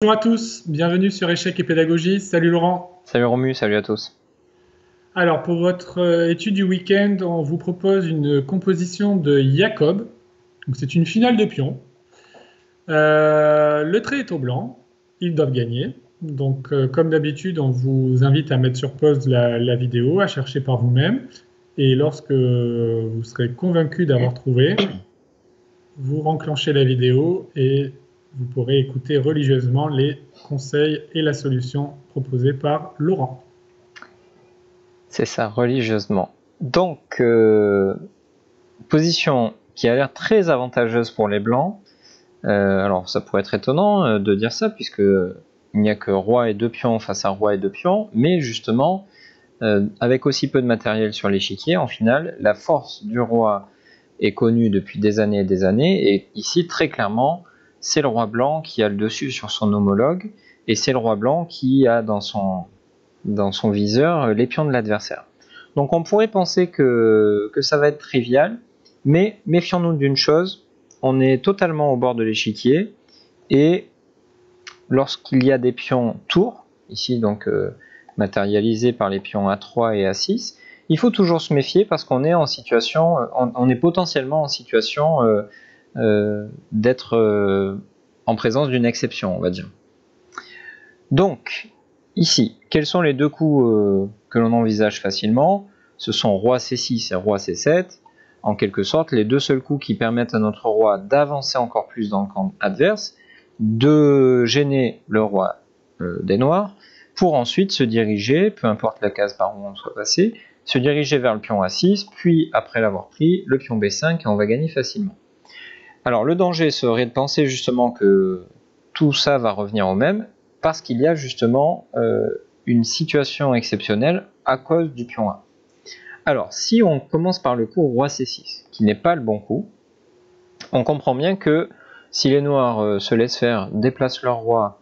Bonjour à tous, bienvenue sur Échecs et Pédagogie. Salut Laurent. Salut Romu, salut à tous. Alors pour votre étude du week-end, on vous propose une composition de Jacob. Donc c'est une finale de pions. Le trait est au blanc, ils doivent gagner. Donc comme d'habitude, on vous invite à mettre sur pause la vidéo, à chercher par vous-même. Et lorsque vous serez convaincu d'avoir trouvé, vous renclenchez la vidéo et vous pourrez écouter religieusement les conseils et la solution proposée par Laurent. C'est ça, religieusement. Donc, position qui a l'air très avantageuse pour les blancs. Alors, ça pourrait être étonnant de dire ça, puisque il n'y a que roi et deux pions face à roi et deux pions, mais justement, avec aussi peu de matériel sur l'échiquier, en finale, la force du roi est connue depuis des années et des années, et ici, très clairement, c'est le roi blanc qui a le dessus sur son homologue, et c'est le roi blanc qui a dans son viseur les pions de l'adversaire. Donc on pourrait penser que ça va être trivial, mais méfions-nous d'une chose, on est totalement au bord de l'échiquier, et lorsqu'il y a des pions tours, ici donc matérialisés par les pions A3 et A6, il faut toujours se méfier parce qu'on est en situation, on est potentiellement en situation d'être en présence d'une exception, on va dire. Donc, ici, quels sont les deux coups que l'on envisage facilement? Ce sont roi C6 et roi C7, en quelque sorte les deux seuls coups qui permettent à notre roi d'avancer encore plus dans le camp adverse, de gêner le roi des noirs, pour ensuite se diriger, peu importe la case par où on soit passé, se diriger vers le pion A6, puis après l'avoir pris, le pion B5, et on va gagner facilement. Alors le danger serait de penser justement que tout ça va revenir au même, parce qu'il y a justement une situation exceptionnelle à cause du pion A. Alors, si on commence par le coup roi C6, qui n'est pas le bon coup, on comprend bien que si les noirs se laissent faire, déplacent leur roi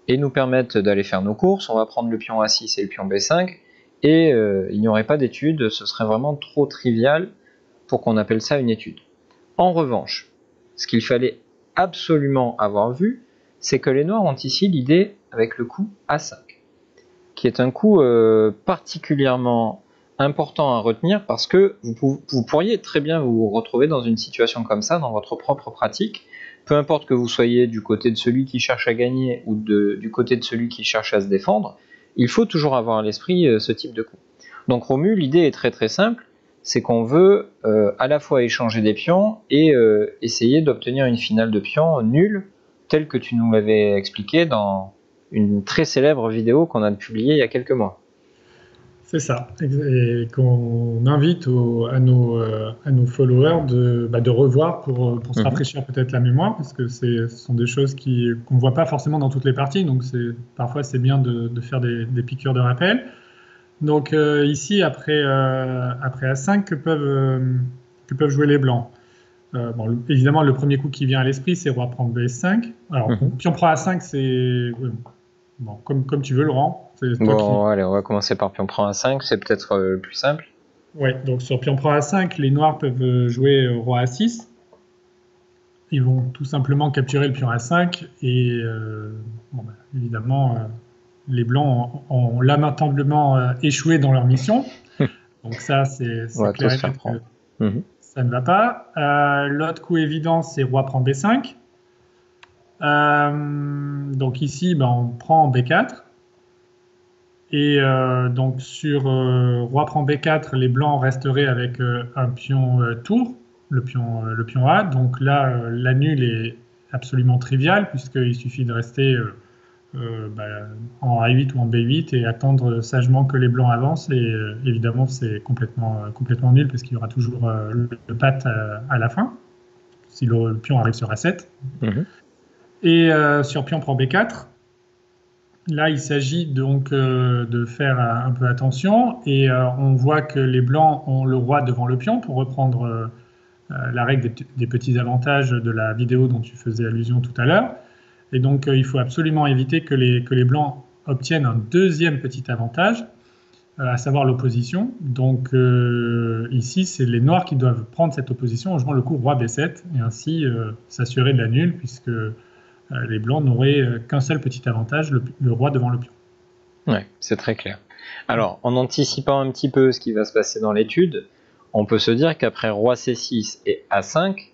et nous permettent d'aller faire nos courses, on va prendre le pion A6 et le pion B5, et il n'y aurait pas d'étude, ce serait vraiment trop trivial pour qu'on appelle ça une étude. En revanche, ce qu'il fallait absolument avoir vu, c'est que les noirs ont ici l'idée avec le coup A5, qui est un coup particulièrement important à retenir parce que vous pourriez très bien vous retrouver dans une situation comme ça dans votre propre pratique, peu importe que vous soyez du côté de celui qui cherche à gagner ou du côté de celui qui cherche à se défendre, il faut toujours avoir à l'esprit ce type de coup. Donc Romu, l'idée est très très simple, c'est qu'on veut à la fois échanger des pions et essayer d'obtenir une finale de pions nulle, telle que tu nous l'avais expliqué dans une très célèbre vidéo qu'on a publiée il y a quelques mois. C'est ça, et qu'on invite à nos followers de revoir pour se rafraîchir peut-être la mémoire, parce que ce sont des choses qu'on ne voit pas forcément dans toutes les parties, donc parfois c'est bien de faire des piqûres de rappel. Donc ici, après A5, que peuvent jouer les blancs? Bon, évidemment, le premier coup qui vient à l'esprit, c'est roi prend B5. Alors, pion prend A5, c'est... Bon, comme tu veux, Laurent. Bon, allez, on va commencer par pion prend A5, c'est peut-être le plus simple. Ouais, donc sur pion prend A5, les noirs peuvent jouer roi A6. Ils vont tout simplement capturer le pion A5 et évidemment, les blancs ont lamentablement échoué dans leur mission. Donc ça, c'est clair et net que ça ne va pas. L'autre coup évident, c'est roi prend B5. Donc ici, on prend B4. Et donc sur roi prend B4, les blancs resteraient avec un pion tour, le pion A. Donc là, la nulle est absolument triviale, puisqu'il suffit de rester en A8 ou en B8 et attendre sagement que les blancs avancent. Et évidemment, c'est complètement nul, parce qu'il y aura toujours le patte à la fin, si le pion arrive sur A7. Et sur pion prend B4, là, il s'agit donc de faire un peu attention, et on voit que les blancs ont le roi devant le pion, pour reprendre la règle des petits avantages de la vidéo dont tu faisais allusion tout à l'heure. Et donc, il faut absolument éviter que les blancs obtiennent un deuxième petit avantage, à savoir l'opposition. Donc, ici, c'est les noirs qui doivent prendre cette opposition en jouant le coup roi B7, et ainsi s'assurer de la nulle, puisque les blancs n'auraient qu'un seul petit avantage, le roi devant le pion. Ouais, c'est très clair. Alors, en anticipant un petit peu ce qui va se passer dans l'étude, on peut se dire qu'après roi C6 et A5,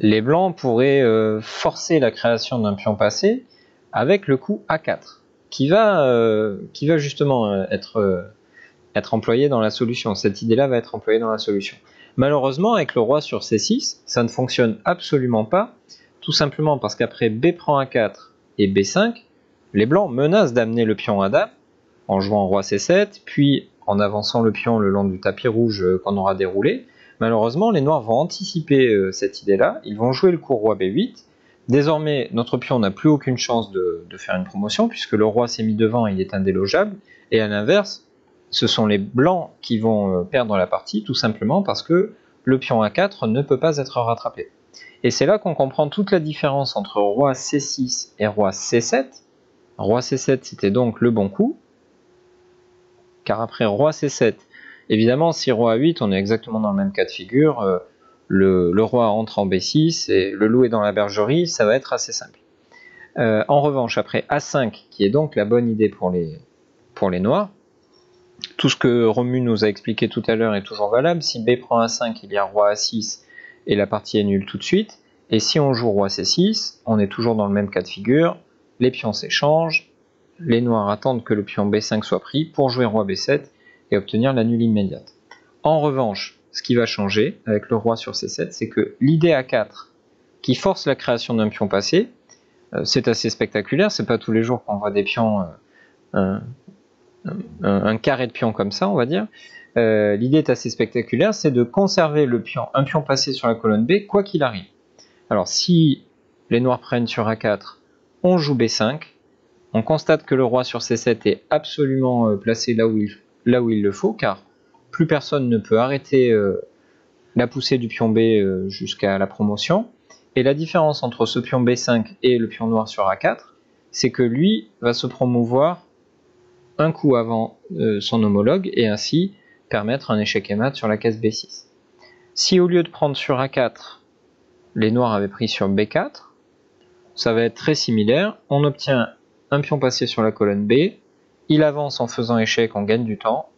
les blancs pourraient forcer la création d'un pion passé avec le coup A4, qui va justement être employé dans la solution. Cette idée-là va être employée dans la solution. Malheureusement, avec le roi sur C6, ça ne fonctionne absolument pas, tout simplement parce qu'après B prend A4 et B5, les blancs menacent d'amener le pion à dame en jouant roi C7, puis en avançant le pion le long du tapis rouge qu'on aura déroulé. Malheureusement, les noirs vont anticiper cette idée-là, ils vont jouer le coup roi B8. Désormais, notre pion n'a plus aucune chance de faire une promotion, puisque le roi s'est mis devant et il est indélogeable, et à l'inverse, ce sont les blancs qui vont perdre la partie, tout simplement parce que le pion A4 ne peut pas être rattrapé. Et c'est là qu'on comprend toute la différence entre roi C6 et roi C7. Roi C7, c'était donc le bon coup, car après roi C7, évidemment, si roi A8, on est exactement dans le même cas de figure, le roi entre en B6 et le loup est dans la bergerie, ça va être assez simple. En revanche, après A5, qui est donc la bonne idée pour les noirs, tout ce que Romu nous a expliqué tout à l'heure est toujours valable. Si B prend A5, il y a roi A6 et la partie est nulle tout de suite. Et si on joue roi C6, on est toujours dans le même cas de figure. Les pions s'échangent, les noirs attendent que le pion B5 soit pris pour jouer roi B7 et obtenir la nulle immédiate. En revanche, ce qui va changer avec le roi sur C7, c'est que l'idée A4 qui force la création d'un pion passé, c'est assez spectaculaire, c'est pas tous les jours qu'on voit des pions, un carré de pion comme ça, on va dire. L'idée est assez spectaculaire, c'est de conserver un pion passé sur la colonne B, quoi qu'il arrive. Alors si les noirs prennent sur A4, on joue B5, on constate que le roi sur C7 est absolument placé là où il le faut, car plus personne ne peut arrêter la poussée du pion B jusqu'à la promotion. Et la différence entre ce pion B5 et le pion noir sur A4, c'est que lui va se promouvoir un coup avant son homologue et ainsi permettre un échec et mat sur la case B6. Si au lieu de prendre sur A4, les noirs avaient pris sur B4, ça va être très similaire. On obtient un pion passé sur la colonne B, il avance en faisant échec, on gagne du temps,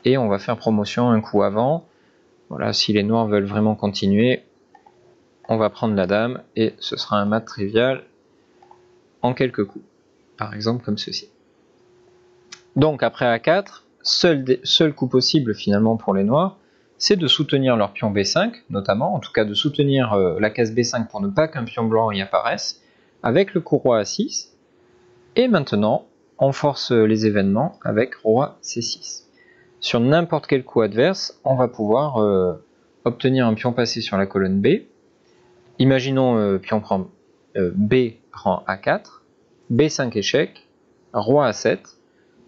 et on va faire promotion un coup avant. Voilà, si les noirs veulent vraiment continuer, on va prendre la dame, et ce sera un mat trivial en quelques coups. Par exemple comme ceci. Donc après A4, seul coup possible finalement pour les noirs, c'est de soutenir leur pion B5, notamment, en tout cas de soutenir la case B5 pour ne pas qu'un pion blanc y apparaisse, avec le coup roi A6, et maintenant on force les événements avec roi C6. Sur n'importe quel coup adverse, on va pouvoir obtenir un pion passé sur la colonne B. Imaginons B prend A4, B5 échec, roi A7.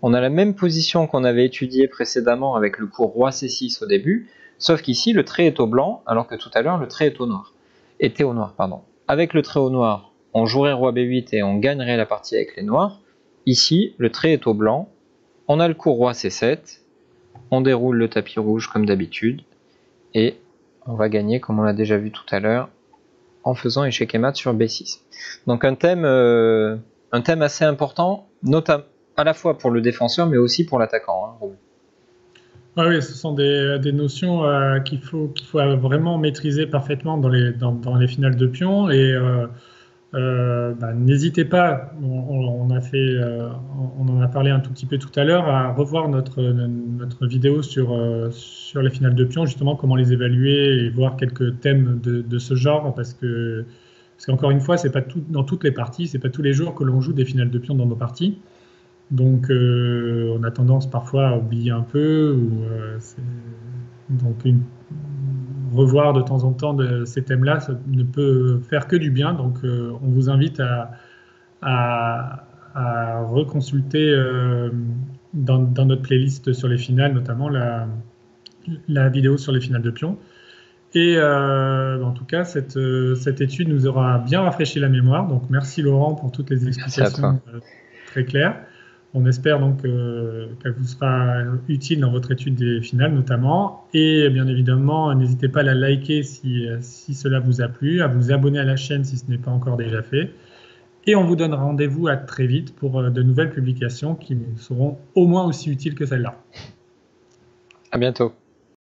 On a la même position qu'on avait étudiée précédemment avec le coup roi C6 au début, sauf qu'ici le trait est au blanc, alors que tout à l'heure le trait était au noir. Avec le trait au noir, on jouerait roi B8 et on gagnerait la partie avec les noirs. Ici, le trait est au blanc, on a le coup roi C7, on déroule le tapis rouge comme d'habitude, et on va gagner comme on l'a déjà vu tout à l'heure, en faisant échec et mat sur B6. Donc un thème assez important, notamment à la fois pour le défenseur, mais aussi pour l'attaquant. Oui, ce sont des notions qu'il faut vraiment maîtriser parfaitement dans les finales de pion. Et n'hésitez pas, on en a parlé un tout petit peu tout à l'heure, à revoir notre vidéo sur les finales de pion, justement comment les évaluer et voir quelques thèmes de ce genre, parce qu'encore une fois, c'est pas dans toutes les parties, c'est pas tous les jours que l'on joue des finales de pion dans nos parties. Donc, on a tendance parfois à oublier un peu, revoir de temps en temps ces thèmes-là, ça ne peut faire que du bien. Donc, on vous invite à reconsulter dans notre playlist sur les finales, notamment la vidéo sur les finales de pion. Et en tout cas, cette étude nous aura bien rafraîchi la mémoire. Donc, merci Laurent pour toutes les explications très claires. On espère donc qu'elle vous sera utile dans votre étude des finales notamment. Et bien évidemment, n'hésitez pas à la liker si cela vous a plu, à vous abonner à la chaîne si ce n'est pas encore déjà fait. Et on vous donne rendez-vous à très vite pour de nouvelles publications qui seront au moins aussi utiles que celle-là. À bientôt.